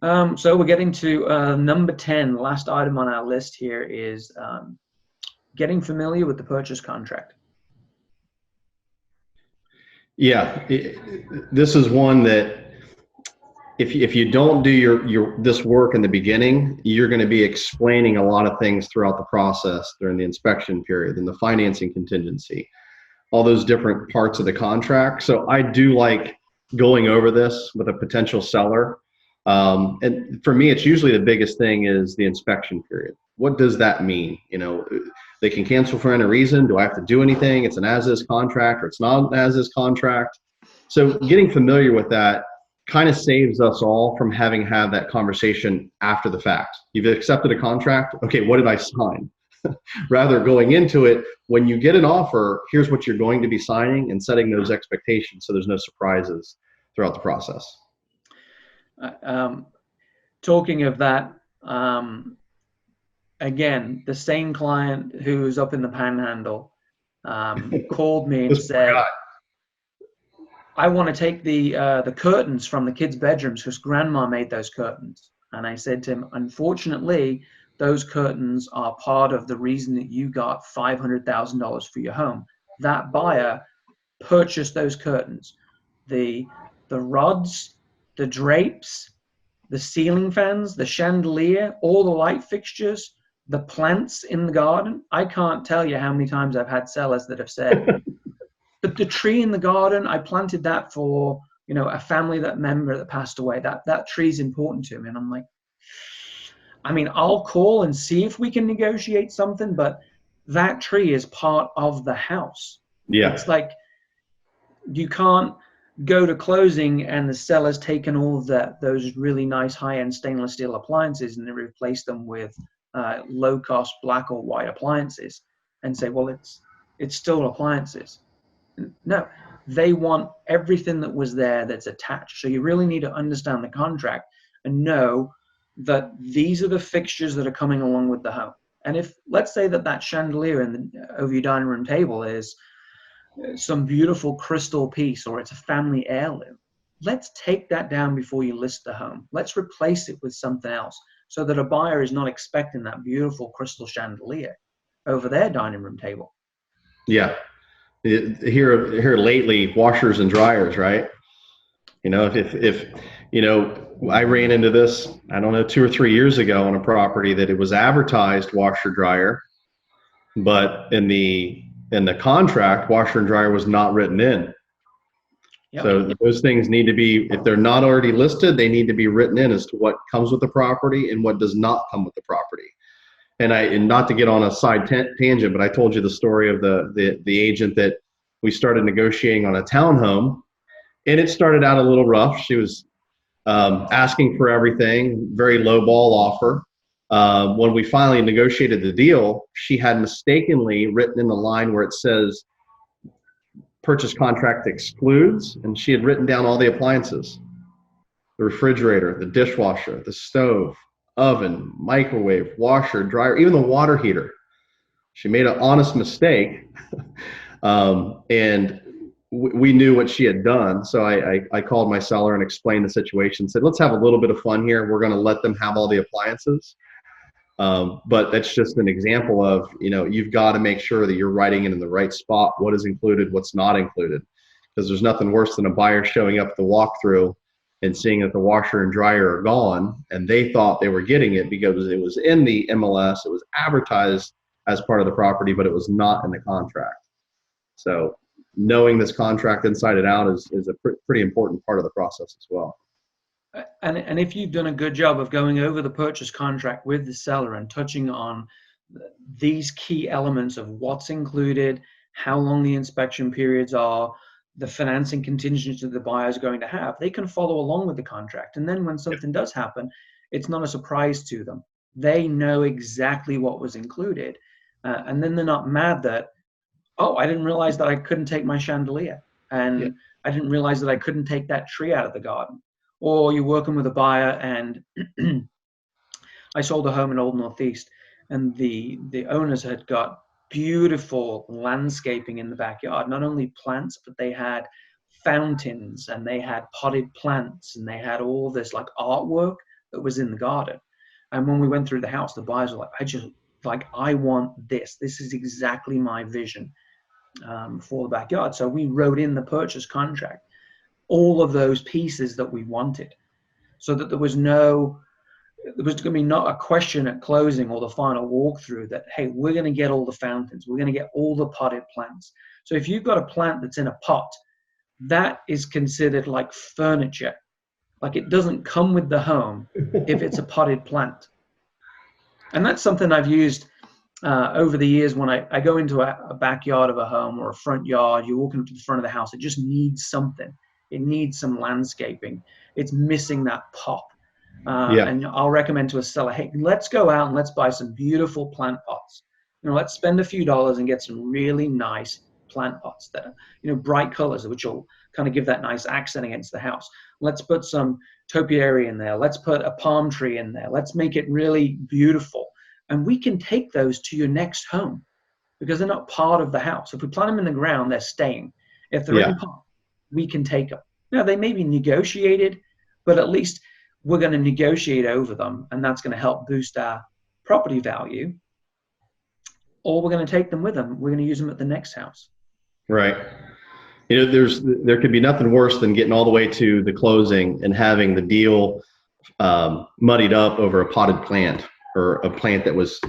So we're getting to number 10. The last item on our list here is getting familiar with the purchase contract. Yeah, this is one that if you don't do your this work in the beginning, you're going to be explaining a lot of things throughout the process during the inspection period and the financing contingency, all those different parts of the contract. So I do like going over this with a potential seller. And for me, it's usually the biggest thing is the inspection period. What does that mean? They can cancel for any reason. Do I have to do anything? It's an as-is contract or it's not an as-is contract. So getting familiar with that kind of saves us all from having had that conversation after the fact. You've accepted a contract. Okay, what did I sign? Rather going into it, when you get an offer, here's what you're going to be signing and setting those expectations so there's no surprises throughout the process. Uh, um, Talking of that, um, again, the same client who's up in the Panhandle called me and This poor said, guy. "I want to take the curtains from the kids' bedrooms because Grandma made those curtains." And I said to him, "Unfortunately, those curtains are part of the reason that you got $500,000 for your home. That buyer purchased those curtains, the the rods, the drapes, the ceiling fans, the chandelier, all the light fixtures, the plants in the garden. I can't tell you how many times I've had sellers that have said, but the tree in the garden, I planted that for, a family that member that passed away. That tree's important to me." And I'm like, I mean, I'll call and see if we can negotiate something, but that tree is part of the house. Yeah, It's like you can't go to closing and the seller's taken all of those really nice high-end stainless steel appliances and they replace them with low-cost black or white appliances and say, well, it's still appliances. No, they want everything that was there that's attached. So you really need to understand the contract and know that these are the fixtures that are coming along with the home. And if, let's say that chandelier over your dining room table is some beautiful crystal piece or it's a family heirloom, let's take that down before you list the home. Let's replace it with something else so that a buyer is not expecting that beautiful crystal chandelier over their dining room table. yeah. Here lately, washers and dryers, right? If I ran into this, I don't know, 2 or 3 years ago on a property that it was advertised washer dryer, but in the contract, washer and dryer was not written in. Yep. So those things need to be, if they're not already listed, they need to be written in as to what comes with the property and what does not come with the property. And not to get on a side tangent, but I told you the story of the agent that we started negotiating on a townhome, and it started out a little rough. She was asking for everything, very low ball offer. When we finally negotiated the deal, she had mistakenly written in the line where it says purchase contract excludes, and she had written down all the appliances: the refrigerator, the dishwasher, the stove, oven, microwave, washer, dryer, even the water heater. She made an honest mistake, and we knew what she had done. So I called my seller and explained the situation. Said, let's have a little bit of fun here. We're going to let them have all the appliances. But that's just an example of, you've got to make sure that you're writing it in the right spot. What is included, what's not included. Because there's nothing worse than a buyer showing up at the walkthrough and seeing that the washer and dryer are gone, and they thought they were getting it because it was in the MLS, it was advertised as part of the property, but it was not in the contract. So knowing this contract inside and out is a pretty important part of the process as well. And if you've done a good job of going over the purchase contract with the seller and touching on these key elements of what's included, how long the inspection periods are, the financing contingency the buyer is going to have, they can follow along with the contract. And then when something does happen, it's not a surprise to them. They know exactly what was included. And then they're not mad that, oh, I didn't realize that I couldn't take my chandelier. Yeah. And I didn't realize that I couldn't take that tree out of the garden. Or you're working with a buyer and I sold a home in Old Northeast and the owners had got beautiful landscaping in the backyard. Not only plants, but they had fountains and they had potted plants and they had all this like artwork that was in the garden. And when we went through the house, the buyers were like, I want this. This is exactly my vision for the backyard. So we wrote in the purchase contract all of those pieces that we wanted, so that there was going to be not a question at closing or the final walkthrough that, hey, we're going to get all the fountains, we're going to get all the potted plants. So if you've got a plant that's in a pot, that is considered like furniture. Like, it doesn't come with the home if it's a potted plant. And that's something I've used over the years when I go into a backyard of a home or a front yard. You walk into the front of the house, it just needs something. It needs some landscaping. It's missing that pop. And I'll recommend to a seller, hey, let's go out and let's buy some beautiful plant pots. Let's spend a few dollars and get some really nice plant pots that are, bright colors, which will kind of give that nice accent against the house. Let's put some topiary in there. Let's put a palm tree in there. Let's make it really beautiful. And we can take those to your next home because they're not part of the house. If we plant them in the ground, they're staying. If they're in pot, we can take them. Now, they may be negotiated, but at least we're going to negotiate over them, and that's going to help boost our property value. Or we're going to take them with them. We're going to use them at the next house. Right. There could be nothing worse than getting all the way to the closing and having the deal muddied up over a potted plant or a plant that was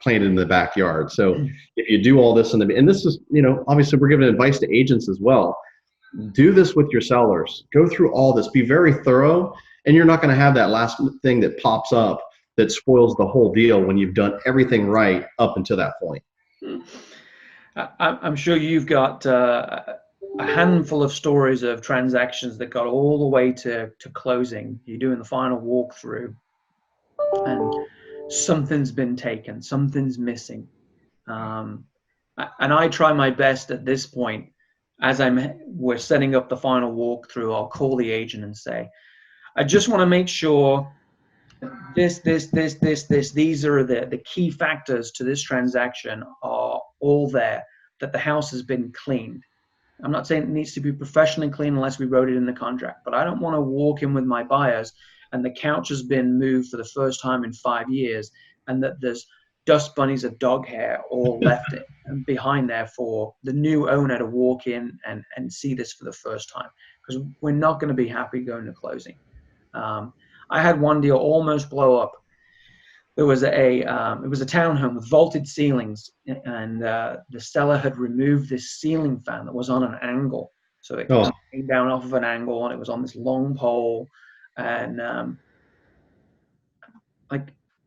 planted in the backyard. So if you do all this and this is, obviously we're giving advice to agents as well. Do this with your sellers. Go through all this. Be very thorough, and you're not going to have that last thing that pops up that spoils the whole deal when you've done everything right up until that point. I'm sure you've got a handful of stories of transactions that got all the way to closing. You're doing the final walkthrough, and something's been taken, something's missing. And I try my best at this point, as we're setting up the final walkthrough, I'll call the agent and say, I just want to make sure this, these are the key factors to this transaction are all there, that the house has been cleaned. I'm not saying it needs to be professionally clean unless we wrote it in the contract, but I don't want to walk in with my buyers and the couch has been moved for the first time in 5 years and that there's dust bunnies of dog hair all left behind there for the new owner to walk in and see this for the first time, because we're not going to be happy going to closing. I had one deal almost blow up. It was a townhome with vaulted ceilings, and the seller had removed this ceiling fan that was on an angle. So it came down off of an angle, and it was on this long pole. And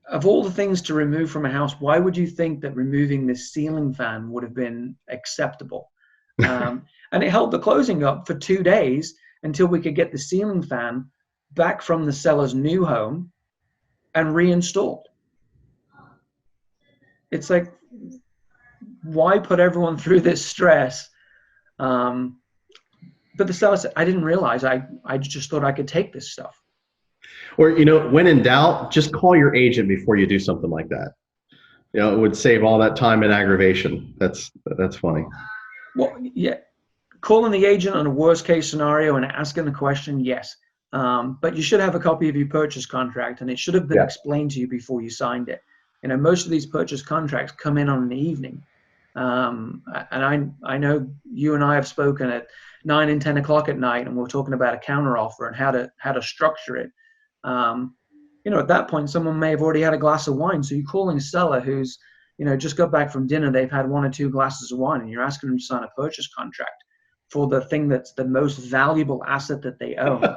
of all the things to remove from a house, why would you think that removing this ceiling fan would have been acceptable? And it held the closing up for 2 days until we could get the ceiling fan back from the seller's new home and reinstalled. It's like, why put everyone through this stress? But the seller said, I didn't realize, I just thought I could take this stuff. Or, when in doubt, just call your agent before you do something like that. It would save all that time and aggravation. That's funny. Well, yeah, calling the agent on a worst case scenario and asking the question, yes. But you should have a copy of your purchase contract, and it should have been explained to you before you signed it. Most of these purchase contracts come in on an evening. And I know you and I have spoken at 9 and 10 o'clock at night, and we're talking about a counter offer and how to structure it. At that point, someone may have already had a glass of wine. So you're calling a seller who's, just got back from dinner. They've had 1 or 2 glasses of wine, and you're asking them to sign a purchase contract for the thing that's the most valuable asset that they own.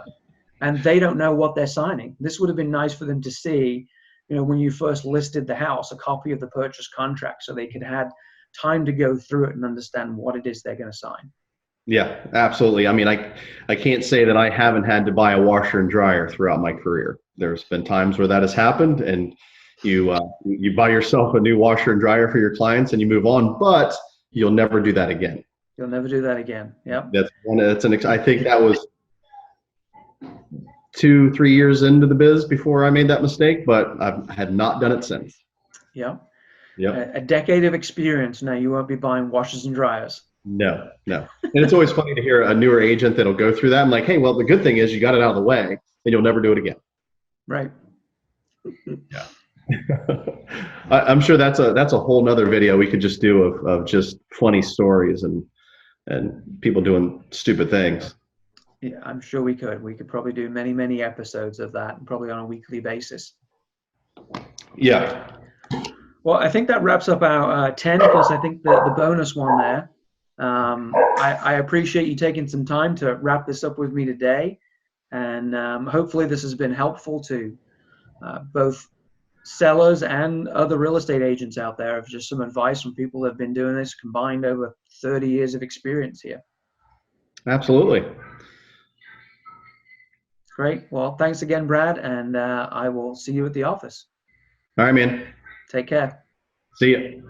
And they don't know what they're signing. This would have been nice for them to see, when you first listed the house, a copy of the purchase contract, so they could have time to go through it and understand what it is they're going to sign. Yeah, absolutely. I mean, I can't say that I haven't had to buy a washer and dryer throughout my career. There's been times where that has happened, and you buy yourself a new washer and dryer for your clients and you move on, but you'll never do that again. You'll never do that again. Yep. I think that was 2-3 years into the biz before I made that mistake, but I had not done it since. Yeah. Yeah. A decade of experience. Now you won't be buying washers and dryers. No. And it's always funny to hear a newer agent that'll go through that. I'm like, hey, well, the good thing is you got it out of the way and you'll never do it again. Right. Yeah. I'm sure that's a whole nother video we could just do of just funny stories and people doing stupid things. Yeah, I'm sure we could. We could probably do many, many episodes of that, probably on a weekly basis. Yeah. Well, I think that wraps up our 10 plus, I think, the bonus one there. I appreciate you taking some time to wrap this up with me today. And hopefully, this has been helpful to both sellers and other real estate agents out there, of just some advice from people that have been doing this combined over 30 years of experience here. Absolutely. Great. Well, thanks again, Brad, and I will see you at the office. All right, man. Take care. See ya.